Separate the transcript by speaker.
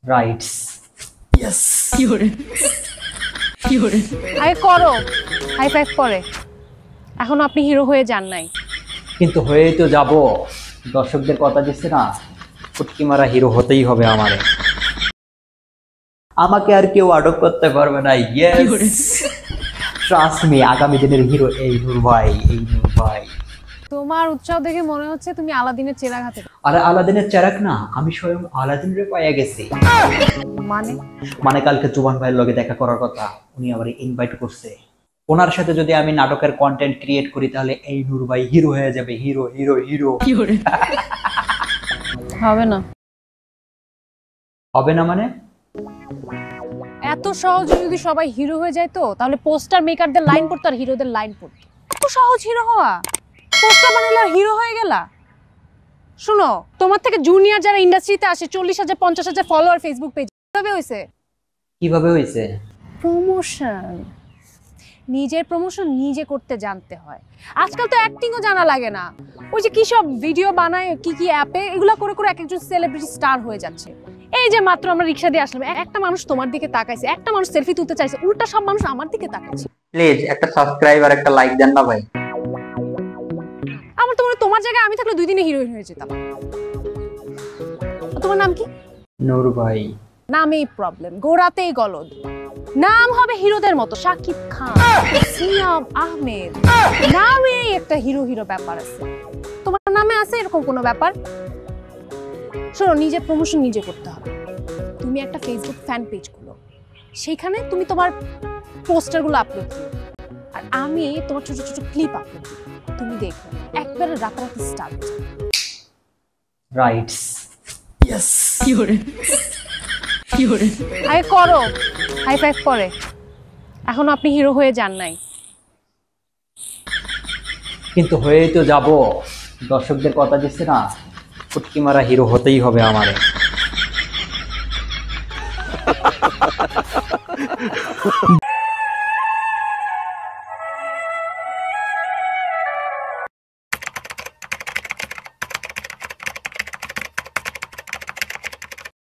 Speaker 1: Rights. Yes.
Speaker 2: কি করে
Speaker 3: আগে করো হাই ফাইভ পরে। এখনো আপনি হিরো হয়ে যান নাই।
Speaker 1: কিন্তু হয়েই তো যাব, দর্শকদের কথা দিচ্ছে না, ফুটকি মারা হিরো হতেই হবে আমারে। আমাকে আর কেউ আটক করতে পারবে না। ইয়েস, ট্রাস্ট মি, আগামী দিনের হিরো এই নূর ভাই, এই নূর ভাই।
Speaker 3: তোমার উৎসাহ দেখে মনে হচ্ছে তুমি আলাদিনের চেরাগ হাতে।
Speaker 1: আরে আলাদিনের চেরাক না, আমি স্বয়ং আলাদিনের পাইয়া গেছি।
Speaker 3: মানে
Speaker 1: মানে কালকে জুবান ভাইয়ের লগে দেখা করার কথা, উনি আবার ইনভাইট করছে। ওনার সাথে যদি আমি নাটকের কন্টেন্ট ক্রিয়েট করি তাহলে এই নূর ভাই হিরো হয়ে যাবে। Hero hero hero.
Speaker 3: হবে না।
Speaker 1: হবে না মানে?
Speaker 3: এত সহজে যদি সবাই হিরো হয়ে যায় তো তাহলে পোস্টার মেকারদের লাইন পড়তো আর হিরোদের লাইন পড়তো। এত সহজ হিরো হওয়া, পোস্টার বানালে আর হিরো হয়ে গেলা। শুনো, তোমার থেকে জুনিয়র যারা ইন্ডাস্ট্রিতে আসে 40,000 50,000 ফলোয়ার ফেসবুক পেজ, কিভাবে হয়েছে?
Speaker 1: কিভাবে হয়েছে?
Speaker 3: প্রমোশন। নিজের প্রমোশন নিজে করতে জানতে হয়। আজকাল তো অ্যাক্টিংও জানা লাগে না, ওই যে কি সব ভিডিও বানায় কি কি অ্যাপে, এগুলো করে করে এক একজন সেলিব্রিটি স্টার হয়ে যাচ্ছে। এই যে মাত্র আমরা রিক্সা দিয়ে আসলাম, একটা মানুষ তোমার দিকে তাকাইছে, একটা মানুষ সেলফি তুলতে চাইছে, উল্টা সব মানুষ আমার দিকে তাকাইছে।
Speaker 1: প্লিজ একটা সাবস্ক্রাইব আর একটা লাইক দেন না ভাই।
Speaker 3: আমার তো মনে হয় তোমার জায়গায় আমি থাকলে 2 দিনে হিরোইন হয়ে যেতাম। তোমার নাম কি?
Speaker 1: নূর ভাই।
Speaker 3: নামেই প্রবলেম, গোড়াতেই গলদ। নাম হবে হিরোদের মতো, শাকিব খান, সিয়াম আহমেদ, নামে একটা হিরো হিরো ব্যাপার আছে। তোমার নামে আছে এরকম কোনো ব্যাপার? শোনো, নিজের প্রমোশন নিজে করতে হবে। তুমি একটা ফেসবুক ফ্যান পেজ খুলো, সেখানে তুমি তোমার পোস্টারগুলো আপলোড দিও, আর আমি তোমার ছোট ছোট ক্লিপ আপলোড দিই। তুমি দেখো একবারে রাতারাতি স্টার্ট।
Speaker 1: রাইটস। ইয়েস।
Speaker 3: আগে করো হাই ফাইভ পরে। এখনো আপনি হিরো হয়ে যান নাই।
Speaker 1: কিন্তু হয়েই তো যাব, দর্শকদের কথা দিচ্ছে না, ফুটকি মারা হিরো হতেই হবে আমারে।